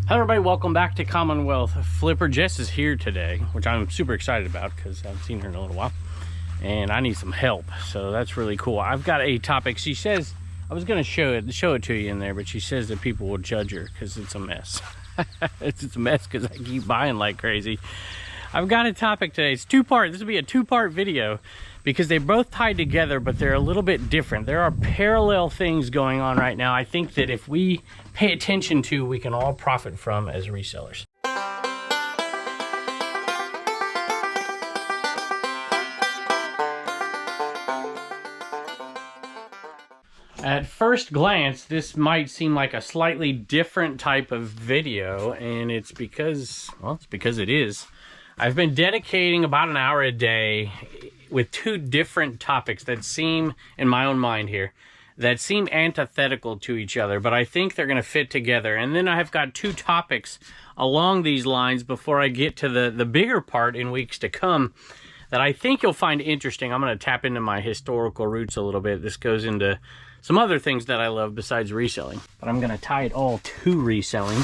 Hello everybody, welcome back to Commonwealth. Flipper Jess is here today, which I'm super excited about because I haven't seen her in a little while and I need some help, so that's really cool. I've got a topic. She says, I was going to show it to you in there, but she says that people will judge her because it's a mess. It's a mess because I keep buying like crazy. I've got a topic today. It's two-part. This will be a two-part video because they both tied together, but they're a little bit different. There are parallel things going on right now. I think that if we pay attention to, we can all profit from as resellers. At first glance, this might seem like a slightly different type of video, and it's because, well, it's because it is. I've been dedicating about an hour a day with two different topics that seem, in my own mind here, that seem antithetical to each other, but I think they're going to fit together. And then I have got two topics along these lines before I get to the bigger part in weeks to come that I think you'll find interesting. I'm going to tap into my historical roots a little bit. This goes into some other things that I love besides reselling, but I'm going to tie it all to reselling.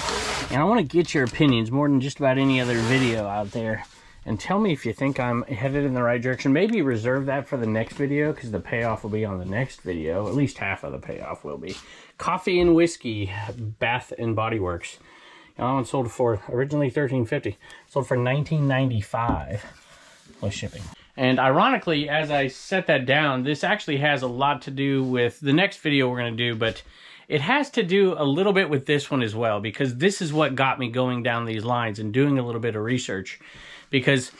And I want to get your opinions more than just about any other video out there. And tell me if you think I'm headed in the right direction. Maybe reserve that for the next video because the payoff will be on the next video. At least half of the payoff will be. Coffee and Whiskey, Bath and Body Works. That one sold for originally $13.50. Sold for $19.95 plus shipping. And ironically, as I set that down, this actually has a lot to do with the next video we're going to do, but it has to do a little bit with this one as well, because this is what got me going down these lines and doing a little bit of research. Because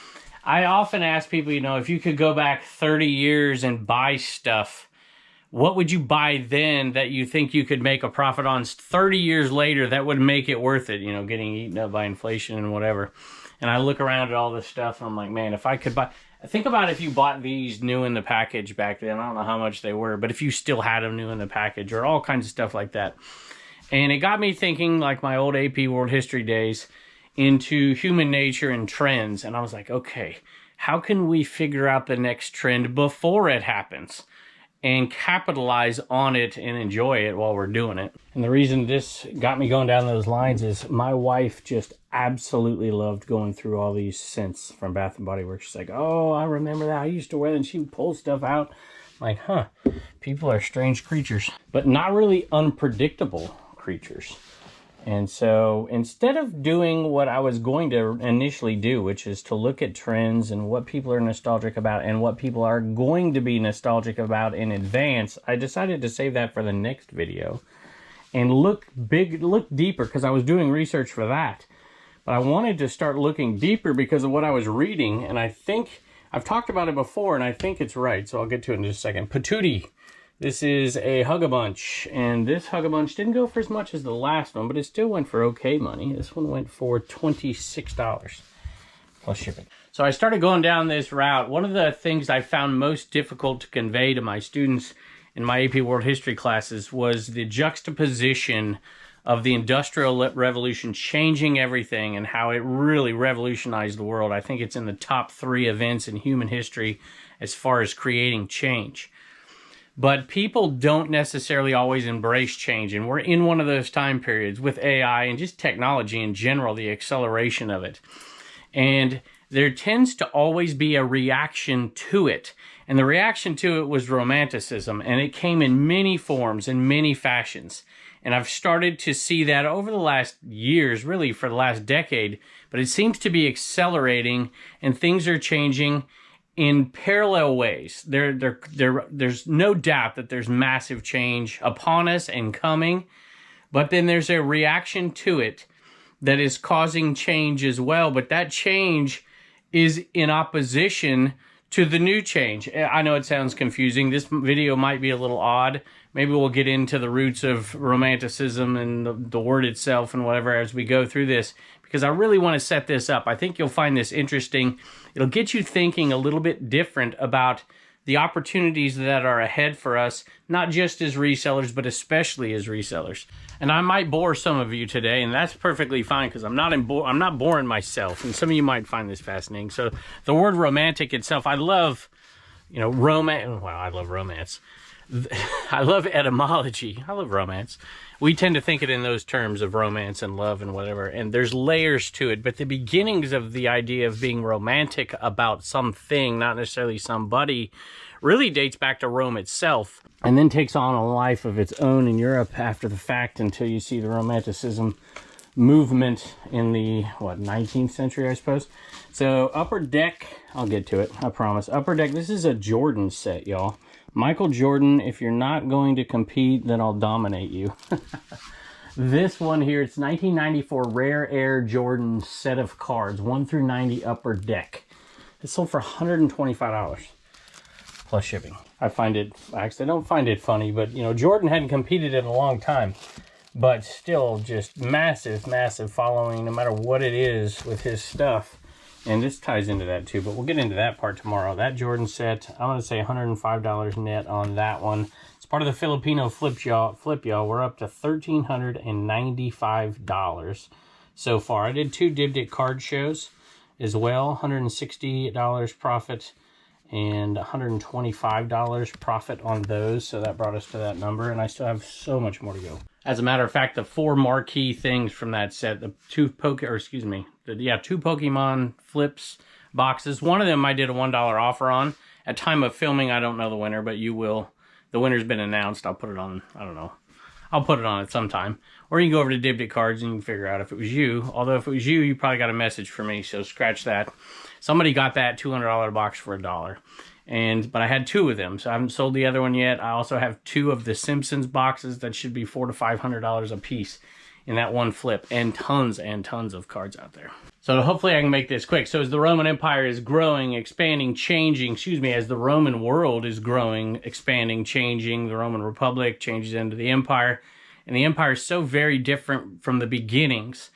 I often ask people, you know, if you could go back 30 years and buy stuff, what would you buy then that you think you could make a profit on 30 years later that would make it worth it, you know, getting eaten up by inflation and whatever. And I look around at all this stuff and I'm like, man, if I could buy... Think about if you bought these new in the package back then. I don't know how much they were, but if you still had them new in the package or all kinds of stuff like that. And it got me thinking, like my old AP World History days, into human nature and trends. And I was like, okay, how can we figure out the next trend before it happens and capitalize on it and enjoy it while we're doing it? And the reason this got me going down those lines is my wife just absolutely loved going through all these scents from Bath and Body Works. She's like, oh, I remember that. I used to wear them. She would pull stuff out. I'm like, huh, people are strange creatures, but not really unpredictable creatures. And so instead of doing what I was going to initially do, which is to look at trends and what people are nostalgic about and what people are going to be nostalgic about in advance, I decided to save that for the next video and look deeper, because I was doing research for that. But I wanted to start looking deeper because of what I was reading, and I think I've talked about it before, and I think it's right, so I'll get to it in just a second. Patootie. This is a Hug-a-Bunch, and this Hug-a-Bunch didn't go for as much as the last one, but it still went for okay money. This one went for $26 plus shipping. So I started going down this route. One of the things I found most difficult to convey to my students in my AP World History classes was the juxtaposition of the Industrial Revolution changing everything and how it really revolutionized the world. I think it's in the top 3 events in human history as far as creating change. But people don't necessarily always embrace change, and we're in one of those time periods with AI and just technology in general, the acceleration of it. And there tends to always be a reaction to it. And the reaction to it was Romanticism, and it came in many forms, in many fashions. And I've started to see that over the last years, really for the last decade, but it seems to be accelerating and things are changing in parallel ways. There's no doubt that there's massive change upon us and coming, but then there's a reaction to it that is causing change as well. But that change is in opposition to the new change. I know it sounds confusing. This video might be a little odd. Maybe we'll get into the roots of Romanticism and the word itself and whatever as we go through this, because I really want to set this up. I think you'll find this interesting. It'll get you thinking a little bit different about the opportunities that are ahead for us, not just as resellers, but especially as resellers. And I might bore some of you today, and that's perfectly fine because I'm not boring myself, and some of you might find this fascinating. So the word romantic itself, I love, you know, romance. Well, I love romance. I love etymology. I love romance. we tend to think it in those terms of romance and love and whatever, and there's layers to it. But the beginnings of the idea of being romantic about something, not necessarily somebody, really dates back to Rome itself, and then takes on a life of its own in Europe after the fact, until you see the Romanticism movement in the, what, 19th century, I suppose. So Upper Deck, I'll get to it, I promise. Upper Deck, this is a Jordan set, y'all. Michael Jordan, if you're not going to compete, then I'll dominate you. This one here, it's 1994 Rare Air Jordan set of cards, 1 through 90 Upper Deck. It sold for $125 plus shipping. Actually, I don't find it funny, but you know, Jordan hadn't competed in a long time, but still just massive, massive following no matter what it is with his stuff. And this ties into that too, but we'll get into that part tomorrow. That Jordan set, I'm going to say $105 net on that one. It's part of the Filipino flip, y'all. We're up to $1,395 so far. I did 2 Dibdit card shows as well, $160 profit and $125 profit on those. So that brought us to that number, and I still have so much more to go. As a matter of fact, the 4 marquee things from that set, the 2 Pokemon flips boxes. One of them I did a $1 offer on. At time of filming, I don't know the winner, but you will. The winner's been announced. I'll put it on, I don't know. I'll put it on at some time. Or you can go over to Dibdit Cards and you can figure out if it was you. Although if it was you, you probably got a message for me, so scratch that. Somebody got that $200 box for $1. But I had 2 of them, so I haven't sold the other one yet. I also have 2 of the Simpsons boxes that should be $400 to $500 a piece in that one flip, and tons of cards out there. So hopefully I can make this quick. So as the Roman Empire is growing, expanding, changing, as the Roman world is growing, expanding, changing, the Roman Republic changes into the Empire, and the Empire is so very different from the beginnings.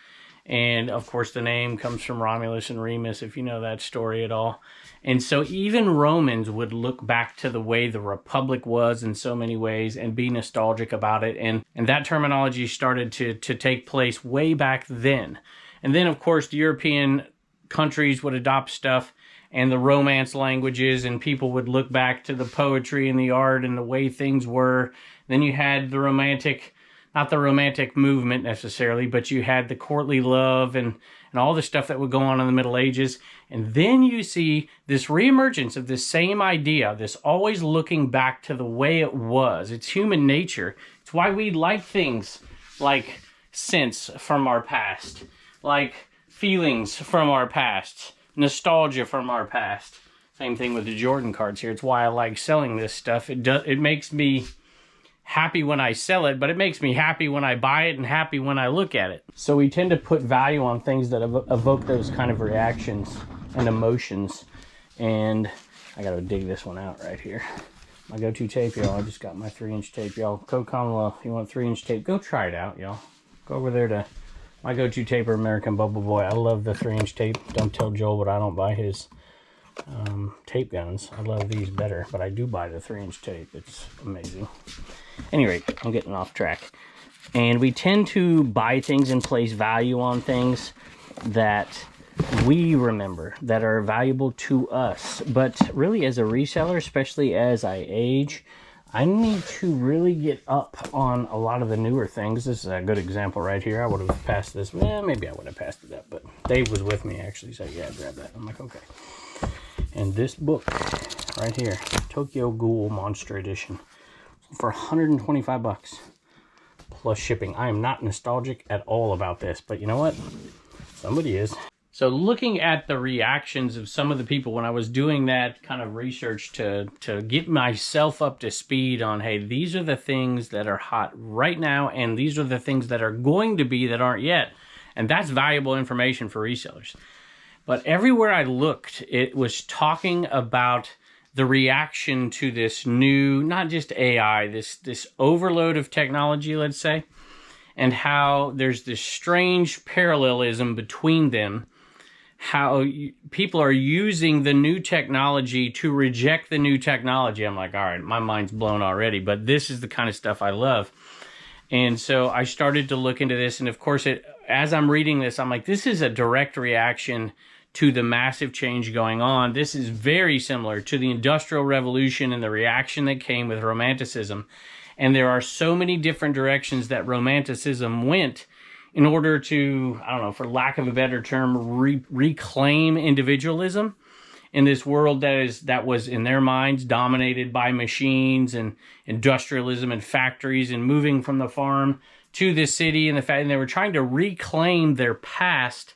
And of course the name comes from Romulus and Remus, if you know that story at all. And so even Romans would look back to the way the Republic was in so many ways and be nostalgic about it. And that terminology started to take place way back then. And then, of course, the European countries would adopt stuff and the Romance languages, and people would look back to the poetry and the art and the way things were. Then you had the romantic, not the romantic movement necessarily, but you had the courtly love and all the stuff that would go on in the Middle Ages. And then you see this reemergence of this same idea, this always looking back to the way it was. It's human nature. It's why we like things like scents from our past, like feelings from our past, nostalgia from our past. Same thing with the Jordan cards here. It's why I like selling this stuff. It makes me happy when I sell it, but it makes me happy when I buy it and happy when I look at it. So we tend to put value on things that evoke those kind of reactions and emotions. And I gotta dig this one out right here. My go-to tape, y'all. I just got my 3-inch tape, y'all. Code Commonwealth, if you want 3-inch tape, go try it out, y'all. Go over there to my go-to taper, American Bubble Boy. I love the 3-inch tape. Don't tell Joel, but I don't buy his tape guns. I love these better, but I do buy the 3-inch tape. It's amazing. Anyway, I'm getting off track. And we tend to buy things and place value on things that we remember, that are valuable to us. But really, as a reseller, especially as I age, I need to really get up on a lot of the newer things. This is a good example right here. I would have passed this. Well, maybe I would have passed it up, but Dave was with me actually, so yeah, grab that. I'm like, okay. And this book right here, Tokyo Ghoul Monster Edition, for $125 plus shipping. I am not nostalgic at all about this, but you know what? Somebody is. So looking at the reactions of some of the people when I was doing that kind of research to get myself up to speed on, hey, these are the things that are hot right now, and these are the things that are going to be that aren't yet. And that's valuable information for resellers. But everywhere I looked, it was talking about the reaction to this new, not just AI, this overload of technology, let's say, and how there's this strange parallelism between them, how people are using the new technology to reject the new technology. I'm like, all right, my mind's blown already, but this is the kind of stuff I love. And so I started to look into this, and of course, as I'm reading this, I'm like, this is a direct reaction to the massive change going on. This is very similar to the Industrial Revolution and the reaction that came with Romanticism. And there are so many different directions that Romanticism went in order to, I don't know, for lack of a better term, reclaim individualism in this world that was in their minds dominated by machines and industrialism and factories and moving from the farm to the city, and they were trying to reclaim their past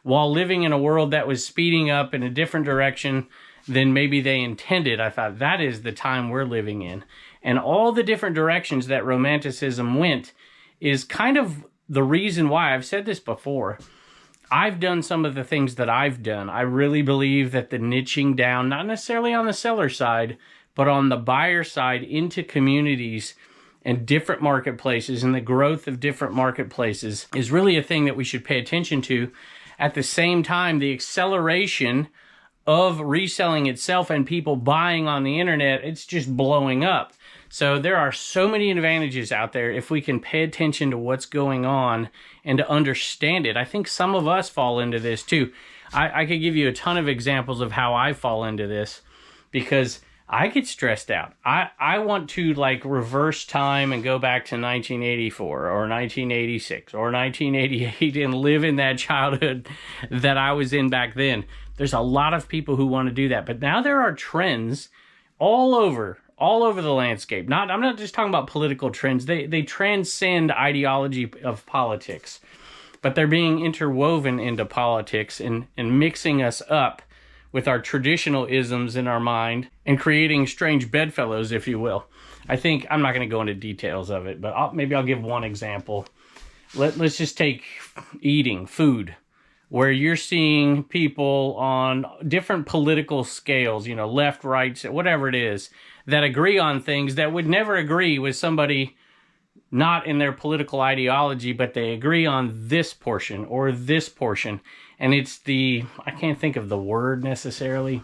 while living in a world that was speeding up in a different direction than maybe they intended. I thought that is the time we're living in. And all the different directions that Romanticism went is kind of the reason why, I've said this before, I've done some of the things that I've done. I really believe that the niching down, not necessarily on the seller side, but on the buyer side into communities and different marketplaces and the growth of different marketplaces is really a thing that we should pay attention to. At the same time, the acceleration of reselling itself and people buying on the internet, it's just blowing up. So there are so many advantages out there if we can pay attention to what's going on and to understand it. I think some of us fall into this too. I could give you a ton of examples of how I fall into this because I get stressed out. I want to like reverse time and go back to 1984 or 1986 or 1988 and live in that childhood that I was in back then. There's a lot of people who want to do that, but now there are trends all over the landscape. I'm not just talking about political trends. They transcend ideology of politics, but they're being interwoven into politics and mixing us up with our traditional isms in our mind and creating strange bedfellows, if you will. I think, I'm not going to go into details of it, but maybe I'll give one example. Let's just take eating, food, where you're seeing people on different political scales, you know, left, right, whatever it is, that agree on things that would never agree with somebody not in their political ideology, but they agree on this portion or this portion. And it's I can't think of the word necessarily.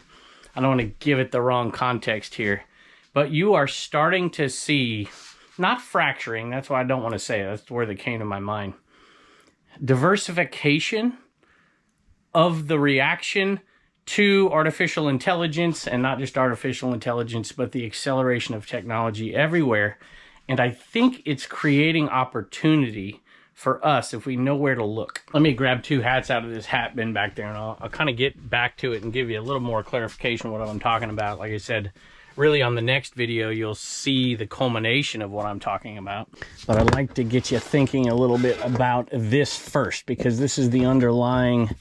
I don't want to give it the wrong context here. But you are starting to see, not fracturing, that's why I don't want to say it. That's the word that came to my mind. Diversification of the reaction to artificial intelligence, and not just artificial intelligence, but the acceleration of technology everywhere. And I think it's creating opportunity for us if we know where to look. Let me grab two hats out of this hat bin back there, and I'll kind of get back to it and give you a little more clarification of what I'm talking about. Like I said, really on the next video, you'll see the culmination of what I'm talking about. But I'd like to get you thinking a little bit about this first, because this is the underlying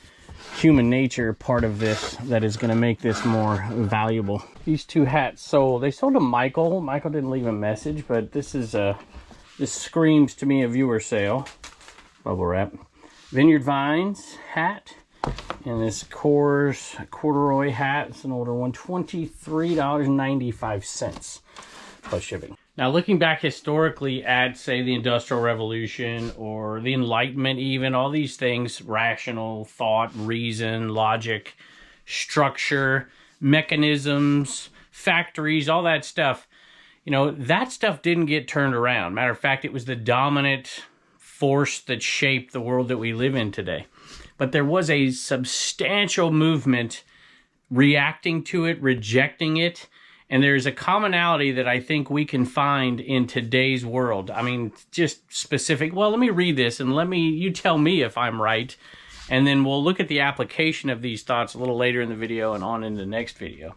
human nature part of this that is going to make this more valuable. These two hats sold. They sold to Michael. Michael didn't leave a message, but this screams to me a viewer sale. Bubble wrap. Vineyard Vines hat. And this Coors corduroy hat. It's an older one. $23.95 plus shipping. Now, looking back historically at, say, the Industrial Revolution or the Enlightenment even, all these things, rational thought, reason, logic, structure, mechanisms, factories, all that stuff, you know, that stuff didn't get turned around. Matter of fact, it was the dominant force that shaped the world that we live in today. But there was a substantial movement reacting to it, rejecting it, and there's a commonality that I think we can find in today's world. I mean, just specific. Well, let me read this and you tell me if I'm right. And then we'll look at the application of these thoughts a little later in the video and on in the next video.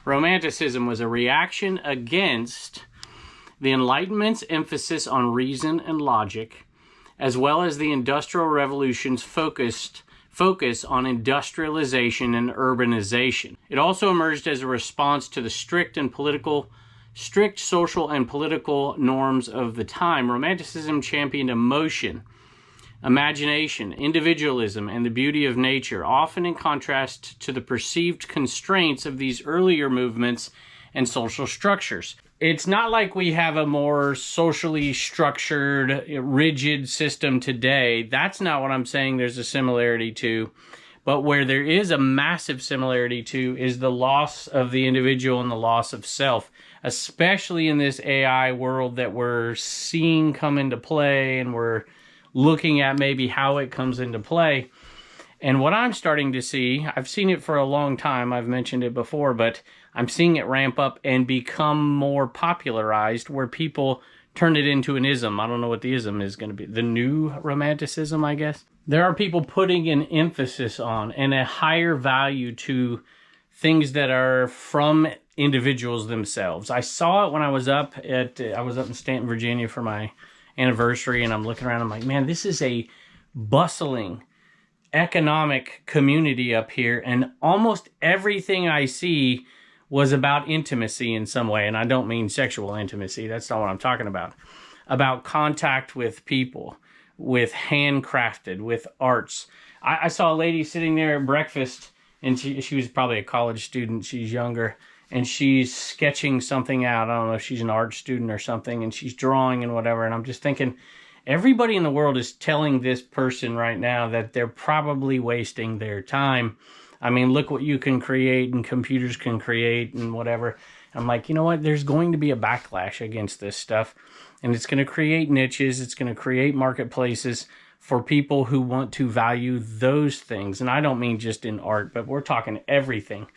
Romanticism was a reaction against the Enlightenment's emphasis on reason and logic, as well as the Industrial Revolution's focus on industrialization and urbanization. It also emerged as a response to the strict social and political norms of the time. Romanticism championed emotion, imagination, individualism, and the beauty of nature, often in contrast to the perceived constraints of these earlier movements and social structures. It's not like we have a more socially structured, rigid system today. That's not what I'm saying there's a similarity to. But where there is a massive similarity to is the loss of the individual and the loss of self, especially in this AI world that we're seeing come into play, and we're looking at maybe how it comes into play. And what I'm starting to see, I've seen it for a long time, I've mentioned it before, but I'm seeing it ramp up and become more popularized, where people turn it into an ism. I don't know what the ism is going to be. The new romanticism, I guess. There are people putting an emphasis on and a higher value to things that are from individuals themselves. I saw it when I was up in Stanton, Virginia for my anniversary, and I'm looking around, I'm like, man, this is a bustling economic community up here, and almost everything I see was about intimacy in some way, and I don't mean sexual intimacy, that's not what I'm talking about contact with people, with handcrafted, with arts. I saw a lady sitting there at breakfast, and she was probably a college student, she's younger, and she's sketching something out. I don't know if she's an art student or something, and she's drawing and whatever, and I'm just thinking, everybody in the world is telling this person right now that they're probably wasting their time. I mean, look what you can create and computers can create and whatever. I'm like, you know what? There's going to be a backlash against this stuff. And it's going to create niches. It's going to create marketplaces for people who want to value those things. And I don't mean just in art, but we're talking everything.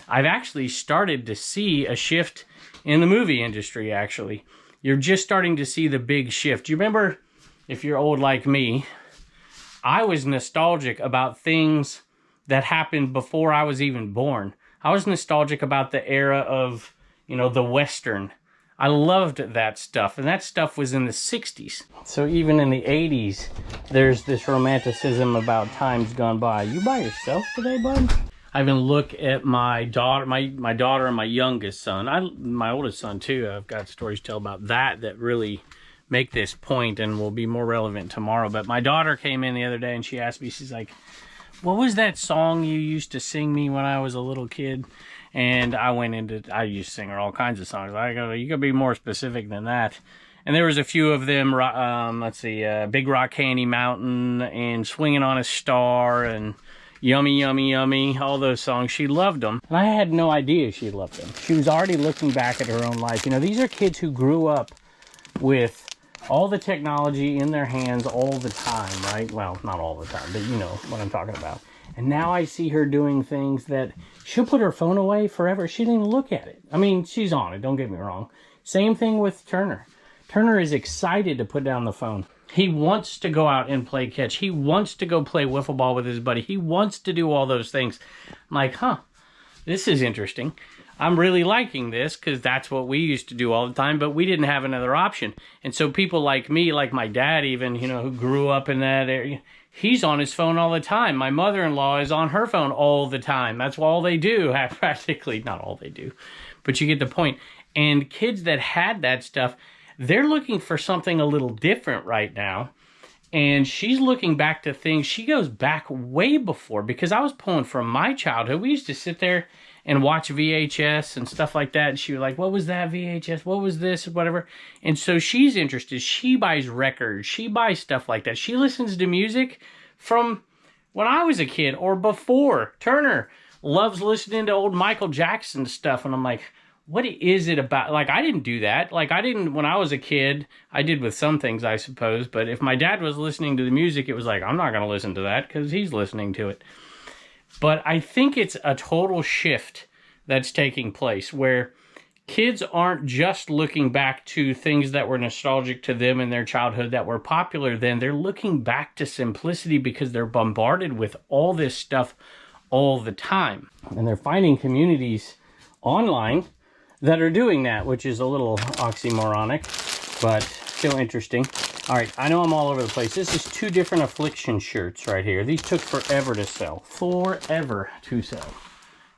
I've actually started to see a shift in the movie industry, actually. You're just starting to see the big shift. Do you remember... If you're old like me, I was nostalgic about things that happened before I was even born. I was nostalgic about the era of, the Western. I loved that stuff, and that stuff was in the 60s. So even in the 80s, there's this romanticism about times gone by. You by yourself today, bud? I even look at my daughter, my daughter and my youngest son. My oldest son, too. I've got stories to tell about that really... make this point and will be more relevant tomorrow. But my daughter came in the other day and she asked me, she's like, what was that song you used to sing me when I was a little kid? And I used to sing her all kinds of songs. I go, you gotta be more specific than that. And there was a few of them, Big Rock Candy Mountain and Swinging on a Star and Yummy, Yummy, Yummy, all those songs. She loved them. And I had no idea she loved them. She was already looking back at her own life. These are kids who grew up with all the technology in their hands all the time, right? Well, not all the time, but you know what I'm talking about. And now I see her doing things that she'll put her phone away forever. She didn't even look at it. I mean, she's on it, don't get me wrong. Same thing with Turner. Turner is excited to put down the phone. He wants to go out and play catch. He wants to go play wiffle ball with his buddy. He wants to do all those things. I'm like, this is interesting. I'm really liking this because that's what we used to do all the time, but we didn't have another option. And so people like me, like my dad even, who grew up in that area, he's on his phone all the time. My mother-in-law is on her phone all the time. That's all they do, practically. Not all they do, but you get the point. And kids that had that stuff, they're looking for something a little different right now. And she's looking back to things. She goes back way before, because I was pulling from my childhood. We used to sit there and watch VHS and stuff like that. And she was like, what was that VHS? What was this? Whatever. And so she's interested. She buys records. She buys stuff like that. She listens to music from when I was a kid or before. Turner loves listening to old Michael Jackson stuff. And I'm like, what is it about? Like, I didn't do that. Like, I didn't, when I was a kid, I did with some things, I suppose. But if my dad was listening to the music, it was like, I'm not going to listen to that because he's listening to it. But I think it's a total shift that's taking place where kids aren't just looking back to things that were nostalgic to them in their childhood that were popular then. They're looking back to simplicity because they're bombarded with all this stuff all the time. And they're finding communities online that are doing that, which is a little oxymoronic, but still interesting. All right, I know I'm all over the place. This is 2 different Affliction shirts right here. These took forever to sell. Forever to sell.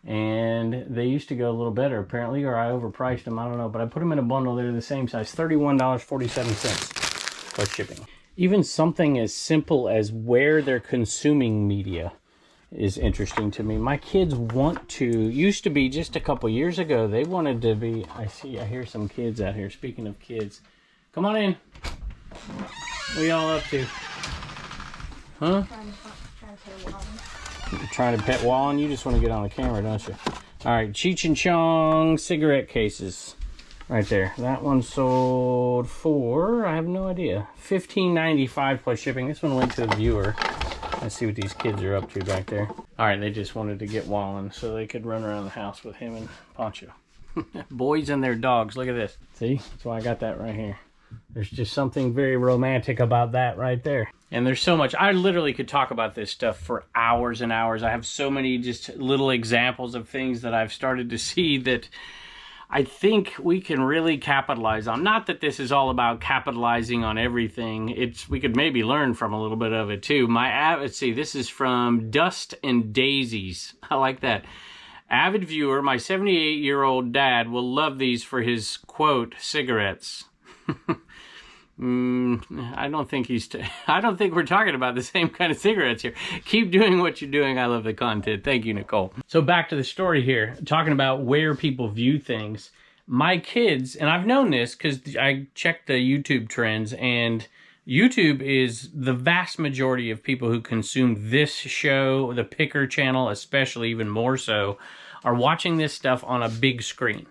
And they used to go a little better, apparently, or I overpriced them. I don't know, but I put them in a bundle. They're the same size, $31.47 plus shipping. Even something as simple as where they're consuming media is interesting to me. My kids used to be just a couple years ago, they wanted to be, I hear some kids out here. Speaking of kids, come on in. What are y'all up to? Huh? Trying to pet Wallen? You just want to get on the camera, don't you? All right, Cheech and Chong cigarette cases. Right there. That one sold for, I have no idea, $15.95 plus shipping. This one went to the viewer. Let's see what these kids are up to back there. All right, they just wanted to get Wallen so they could run around the house with him and Poncho. Boys and their dogs. Look at this. See? That's why I got that right here. There's just something very romantic about that right there. And there's so much. I literally could talk about this stuff for hours and hours. I have so many just little examples of things that I've started to see that I think we can really capitalize on. Not that this is all about capitalizing on everything. We could maybe learn from a little bit of it too. Let's see, this is from Dust and Daisies. I like that. Avid viewer, my 78-year-old dad will love these for his, quote, cigarettes. I don't think we're talking about the same kind of cigarettes here. Keep doing what you're doing. I love the content. Thank you, Nicole. So back to the story here, talking about where people view things. My kids, and I've known this because I checked the YouTube trends, and YouTube is the vast majority of people who consume this show, the Picker channel, especially even more so, are watching this stuff on a big screen.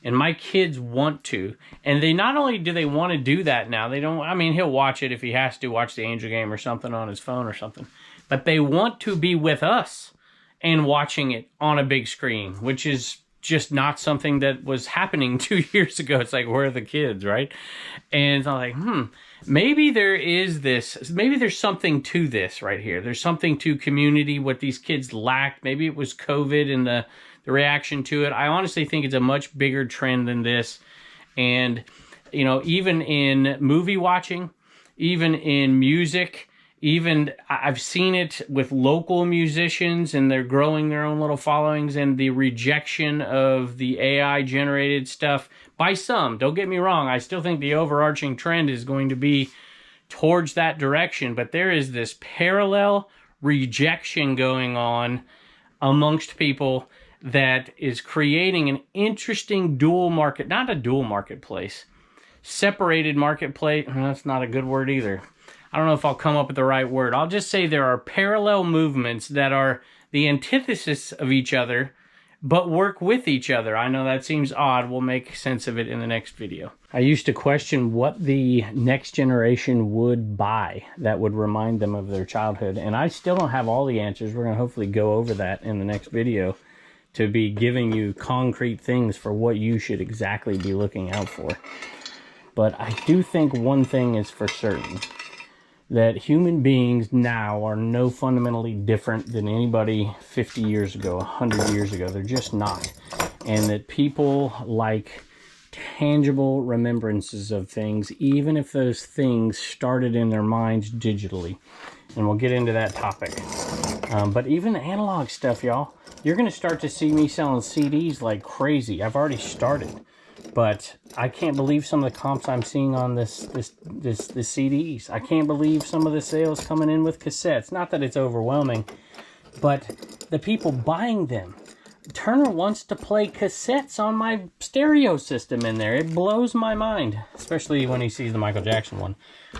And my kids want to. And they not only do they want to do that now, they don't, I mean, he'll watch it if he has to, watch the Angel Game or something on his phone or something. But they want to be with us and watching it on a big screen, which is just not something that was happening 2 years ago. It's like, where are the kids, right? And I'm like, maybe there is this, maybe there's something to this right here. There's something to community, what these kids lacked. Maybe it was COVID and the reaction to it. I honestly think it's a much bigger trend than this. And, you know, even in movie watching, even in music, even I've seen it with local musicians, and they're growing their own little followings, and the rejection of the AI generated stuff by some. Don't get me wrong. I still think the overarching trend is going to be towards that direction, but there is this parallel rejection going on amongst people that is creating an interesting dual market, not a dual marketplace, separated marketplace. That's not a good word either. I don't know if I'll come up with the right word. I'll just say there are parallel movements that are the antithesis of each other, but work with each other. I know that seems odd. We'll make sense of it in the next video. I used to question what the next generation would buy that would remind them of their childhood, and I still don't have all the answers. We're going to hopefully go over that in the next video, to be giving you concrete things for what you should exactly be looking out for. But I do think one thing is for certain, that human beings now are no fundamentally different than anybody 50 years ago, 100 years ago. They're just not. And that people like tangible remembrances of things, even if those things started in their minds digitally. And we'll get into that topic. But even the analog stuff, y'all, you're going to start to see me selling CDs like crazy. I've already started. But I can't believe some of the comps I'm seeing on the CDs. I can't believe some of the sales coming in with cassettes. Not that it's overwhelming, but the people buying them. Turner wants to play cassettes on my stereo system in there. It blows my mind, especially when he sees the Michael Jackson one.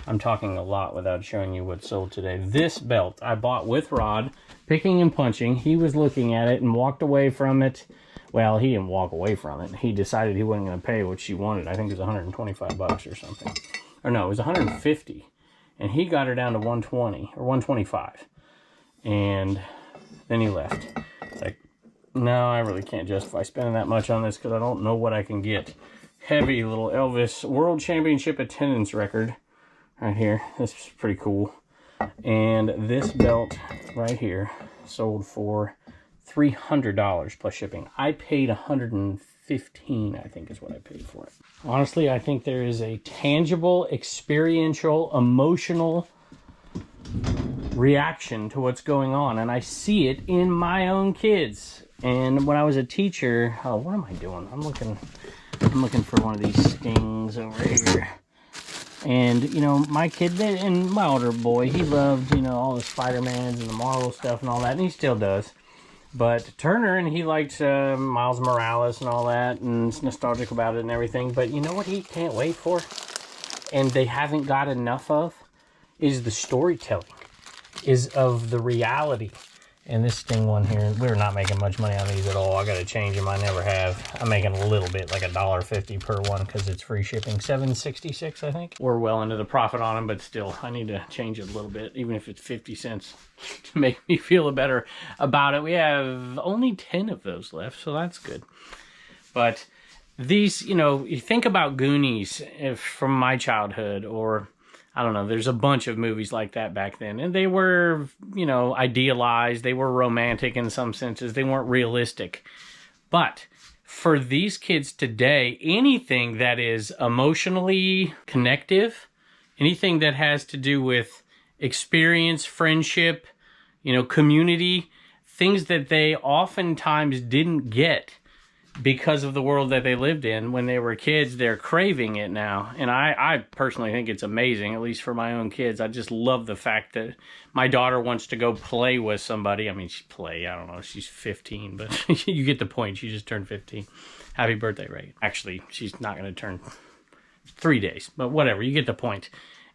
I'm talking a lot without showing you what sold today. This belt I bought with Rod, picking and punching. He was looking at it and walked away from it. Well, he didn't walk away from it. He decided he wasn't going to pay what she wanted. I think it was 125 bucks or something. Or no, it was 150. And he got her down to 120 or 125. And then he left. It's like, no, I really can't justify spending that much on this because I don't know what I can get. Heavy little Elvis World Championship attendance record right here. This is pretty cool. And this belt right here sold for $300 plus shipping. I paid $115, I think is what I paid for it. Honestly, I think there is a tangible, experiential, emotional reaction to what's going on, and I see it in my own kids. And when I was a teacher, oh, what am I doing? I'm looking for one of these stings over here. And, you know, my kid, and my older boy, he loved, you know, all the Spider-Mans and the Marvel stuff and all that, and he still does. But Turner, and he liked Miles Morales and all that, and is nostalgic about it and everything. But you know what he can't wait for? And they haven't got enough of? Is the storytelling. Is of the reality. And this Sting one here, we're not making much money on these at all. I got to change them. I never have. I'm making a little bit, like $1.50 per one, because it's free shipping. $7.66, I think. We're well into the profit on them, but still, I need to change it a little bit, even if it's 50 cents, to make me feel better about it. We have only 10 of those left, so that's good. But these, you know, you think about Goonies from my childhood, or I don't know, there's a bunch of movies like that back then. And they were, you know, idealized. They were romantic in some senses. They weren't realistic. But for these kids today, anything that is emotionally connective, anything that has to do with experience, friendship, you know, community, things that they oftentimes didn't get because of the world that they lived in when they were kids, they're craving it now. And I personally think it's amazing, at least for my own kids. I just love the fact that my daughter wants to go play with somebody. I mean, I don't know, she's 15, but you get the point. She just turned 15. Happy birthday, Ray. Actually, she's not going to turn 3 days, but whatever, you get the point.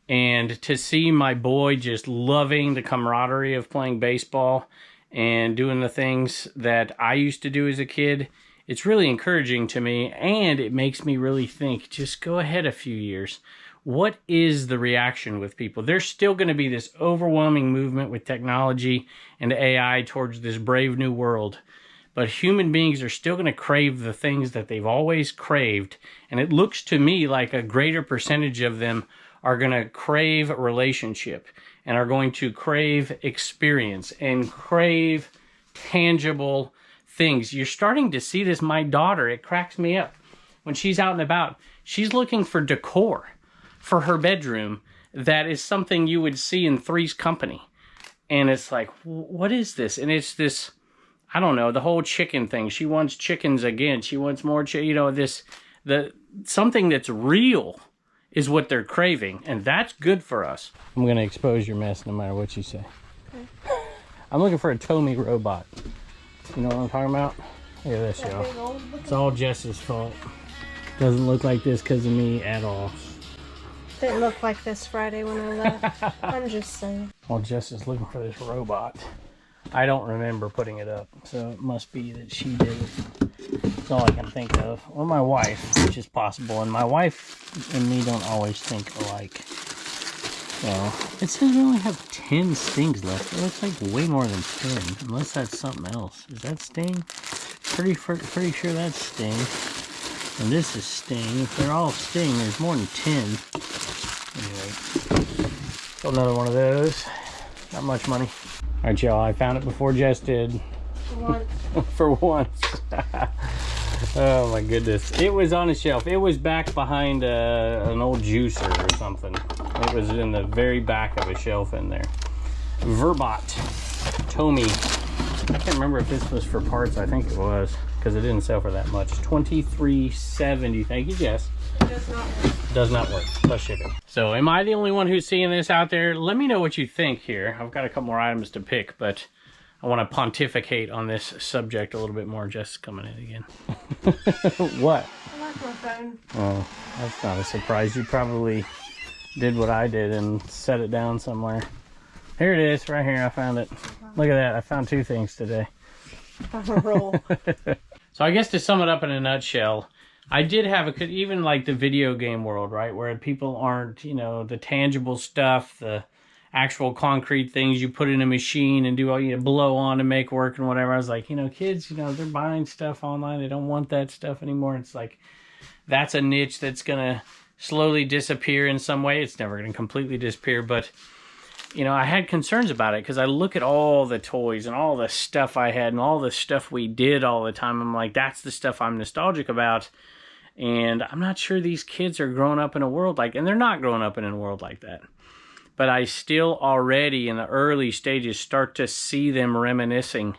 And to see my boy just loving the camaraderie of playing baseball and doing the things that I used to do as a kid, it's really encouraging to me, and it makes me really think, just go ahead a few years. What is the reaction with people? There's still going to be this overwhelming movement with technology and AI towards this brave new world. But human beings are still going to crave the things that they've always craved. And it looks to me like a greater percentage of them are going to crave relationship and are going to crave experience and crave tangible things. You're starting to see this. My daughter, it cracks me up. When she's out and about, she's looking for decor for her bedroom that is something you would see in Three's Company. And it's like, what is this? And it's this, I don't know, the whole chicken thing. She wants chickens again. She wants more, you know, something that's real is what they're craving. And that's good for us. I'm going to expose your mess no matter what you say. Okay. I'm looking for a Tomy Robot. You know what I'm talking about? Look at this, y'all. It's all Jess's fault. Doesn't look like this because of me at all. Didn't look like this Friday when I left. I'm just saying. Well, Jess is looking for this robot. I don't remember putting it up, so it must be that she did it. That's all I can think of. Or my wife, which is possible. And my wife and me don't always think alike. So, it says we only have 10 stings left. It looks like way more than 10, unless that's something else. Is that sting? Pretty sure that's sting. And this is sting. If they're all sting, there's more than 10. Anyway, so another one of those. Not much money. All right, y'all. I found it before Jess did. For once. For once. Oh my goodness. It was on a shelf. It was back behind an old juicer or something. It was in the very back of a shelf in there. Verbot. Tomy. I can't remember if this was for parts. I think it was, because it didn't sell for that much. $23.70. Thank you, Jess. It does not work. Does not work. Plus shipping. So, am I the only one who's seeing this out there? Let me know what you think here. I've got a couple more items to pick, but I want to pontificate on this subject a little bit more. Jess is coming in again. What? I like my phone. Oh, that's not a surprise. You probably did what I did and set it down somewhere. Here it is, right here. I found it. Look at that. I found 2 things today. On a roll. So I guess to sum it up in a nutshell, I did have even like the video game world, right? Where people aren't, you know, the tangible stuff, the actual concrete things you put in a machine and do all you blow on to make work and whatever. I was like, you know, kids, you know, they're buying stuff online. They don't want that stuff anymore. It's like, that's a niche that's going to slowly disappear in some way. It's never going to completely disappear, but you know, I had concerns about it because I look at all the toys and all the stuff I had and all the stuff we did all the time. I'm like, that's the stuff I'm nostalgic about. And I'm not sure these kids are growing up in a world like, and they're not growing up in a world like that. But I still already in the early stages start to see them reminiscing.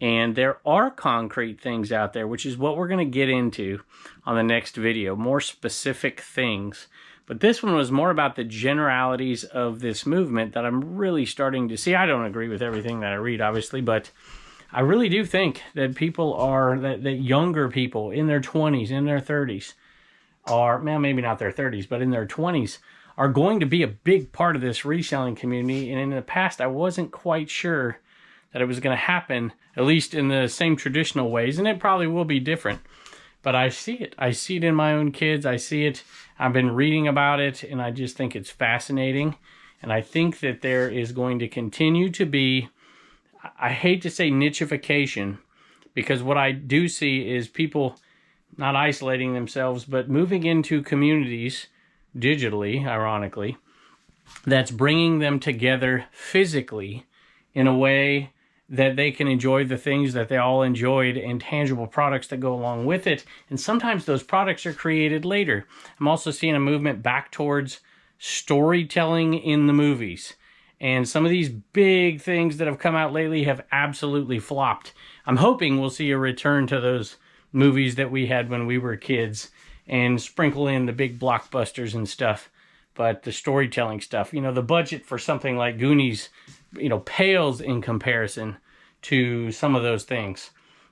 And there are concrete things out there, which is what we're going to get into on the next video, more specific things. But this one was more about the generalities of this movement that I'm really starting to see. I don't agree with everything that I read, obviously, but I really do think that people are, that younger people in their 20s, in their 30s, are, well, maybe not their 30s, but in their 20s, are going to be a big part of this reselling community. And in the past, I wasn't quite sure that it was going to happen, at least in the same traditional ways, and it probably will be different. But I see it. I see it in my own kids. I see it. I've been reading about it, and I just think it's fascinating. And I think that there is going to continue to be, I hate to say nichification, because what I do see is people not isolating themselves, but moving into communities digitally, ironically, that's bringing them together physically in a way that they can enjoy the things that they all enjoyed and tangible products that go along with it. And sometimes those products are created later. I'm also seeing a movement back towards storytelling in the movies. And some of these big things that have come out lately have absolutely flopped. I'm hoping we'll see a return to those movies that we had when we were kids and sprinkle in the big blockbusters and stuff. But the storytelling stuff, you know, the budget for something like Goonies, you know, pales in comparison to some of those things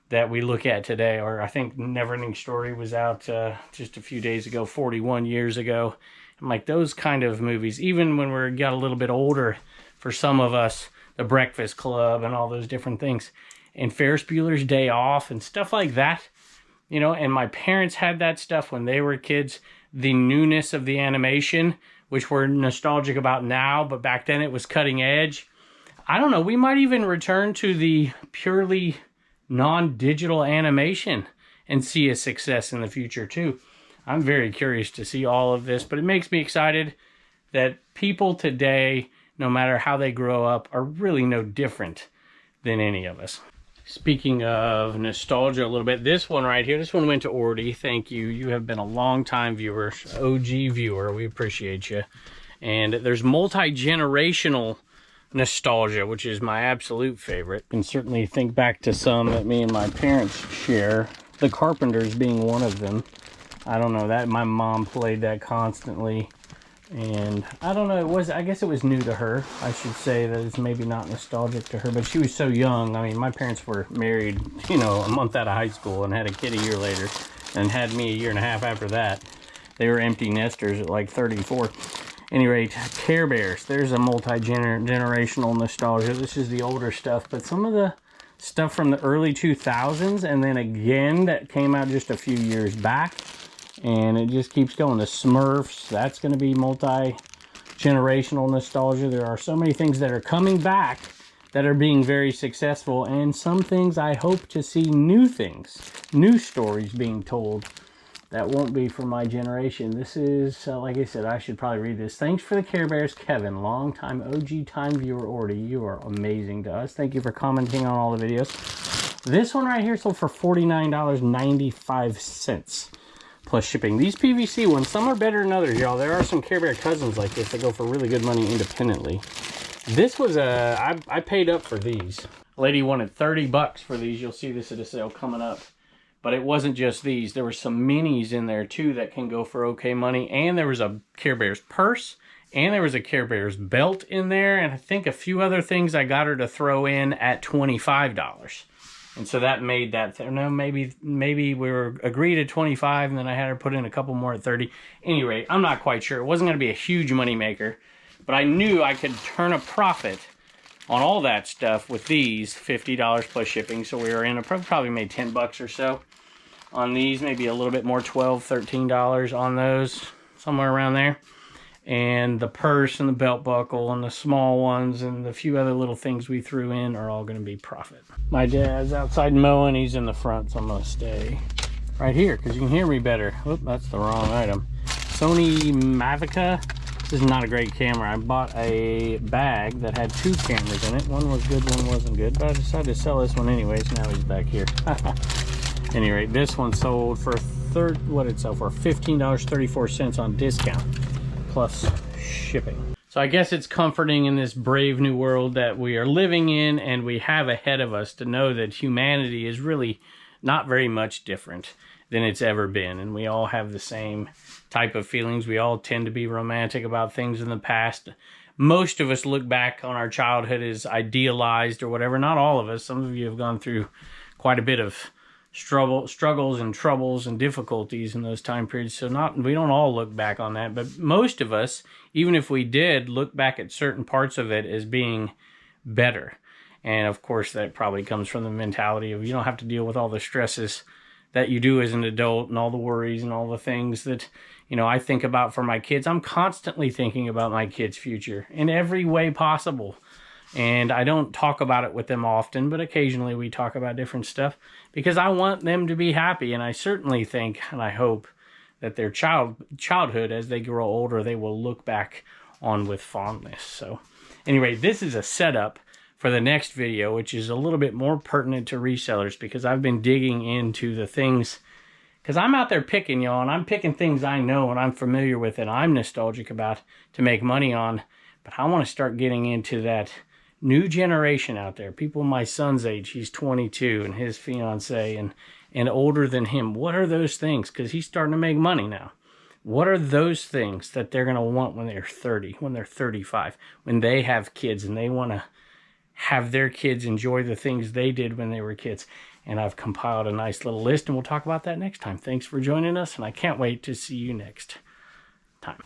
that we look at today. Or I think Neverending Story was out just a few days ago, 41 years ago. I'm like, those kind of movies, even when we got a little bit older, for some of us, The Breakfast Club and all those different things, and Ferris Bueller's Day Off and stuff like that, you know, and my parents had that stuff when they were kids. The newness of the animation, which we're nostalgic about now, but back then it was cutting edge. I don't know, we might even return to the purely non-digital animation and see a success in the future too. I'm very curious to see all of this, but it makes me excited that people today, no matter how they grow up, are really no different than any of us. Speaking of nostalgia a little bit, this one right here, this one went to Ordy. Thank you. You have been a long-time viewer, OG viewer. We appreciate you. And there's multi-generational nostalgia, which is my absolute favorite. And certainly think back to some that me and my parents share. The Carpenters being one of them. I don't know, that my mom played that constantly. And I don't know, I guess it was new to her. I should say that it's maybe not nostalgic to her, but she was so young. I mean, my parents were married, you know, a month out of high school and had a kid a year later and had me a year and a half after that. They were empty nesters at like 34. Any rate, Care Bears, there's a multi-generational nostalgia. This is the older stuff, but some of the stuff from the early 2000s and then again that came out just a few years back. And it just keeps going. The Smurfs, that's going to be multi-generational nostalgia. There are so many things that are coming back that are being very successful. And some things I hope to see new things, new stories being told that won't be from my generation. This is, like I said, I should probably read this. Thanks for the Care Bears, Kevin. Long-time OG time viewer Ordy. You are amazing to us. Thank you for commenting on all the videos. This one right here sold for $49.95. Plus shipping. These PVC ones, some are better than others, y'all. There are some Care Bear cousins like this that go for really good money independently. This was I paid up for these. A lady wanted 30 bucks for these. You'll see this at a sale coming up. But it wasn't just these. There were some minis in there too that can go for okay money. And there was a Care Bears purse. And there was a Care Bears belt in there. And I think a few other things I got her to throw in at $25. And so that made that, no, maybe we were agreed at 25 and then I had her put in a couple more at 30. Anyway, I'm not quite sure. It wasn't going to be a huge money maker, but I knew I could turn a profit on all that stuff with these, $50 plus shipping. So we were in probably made 10 bucks or so on these, maybe a little bit more, $12, $13 on those, somewhere around there. And the purse and the belt buckle and the small ones and the few other little things we threw in are all going to be profit. My dad's outside mowing. He's in the front, so I'm going to stay right here because you can hear me better. Oop, that's the wrong item. Sony Mavica. This is not a great camera. I bought a bag that had two cameras in it. One was good, one wasn't good, but I decided to sell this one anyways. Now he's back here. At any rate, this one sold for what did it sell for? $15.34 on discount. Plus shipping. So I guess it's comforting in this brave new world that we are living in and we have ahead of us to know that humanity is really not very much different than it's ever been. And we all have the same type of feelings. We all tend to be romantic about things in the past. Most of us look back on our childhood as idealized or whatever. Not all of us. Some of you have gone through quite a bit of struggles and troubles and difficulties in those time periods. So we don't all look back on that, but most of us, even if we did, look back at certain parts of it as being better. And of course, that probably comes from the mentality of you don't have to deal with all the stresses that you do as an adult and all the worries and all the things that, you know, I think about for my kids. I'm constantly thinking about my kids' future in every way possible. And I don't talk about it with them often, but occasionally we talk about different stuff because I want them to be happy. And I certainly think, and I hope, that their childhood, as they grow older, they will look back on with fondness. So anyway, this is a setup for the next video, which is a little bit more pertinent to resellers, because I've been digging into the things, because I'm out there picking, y'all, and I'm picking things I know and I'm familiar with and I'm nostalgic about to make money on. But I want to start getting into that new generation out there, people my son's age. He's 22, and his fiance and older than him. What are those things? Because he's starting to make money now. What are those things that they're going to want when they're 30, when they're 35, when they have kids and they want to have their kids enjoy the things they did when they were kids? And I've compiled a nice little list, and we'll talk about that next time. Thanks for joining us, and I can't wait to see you next time.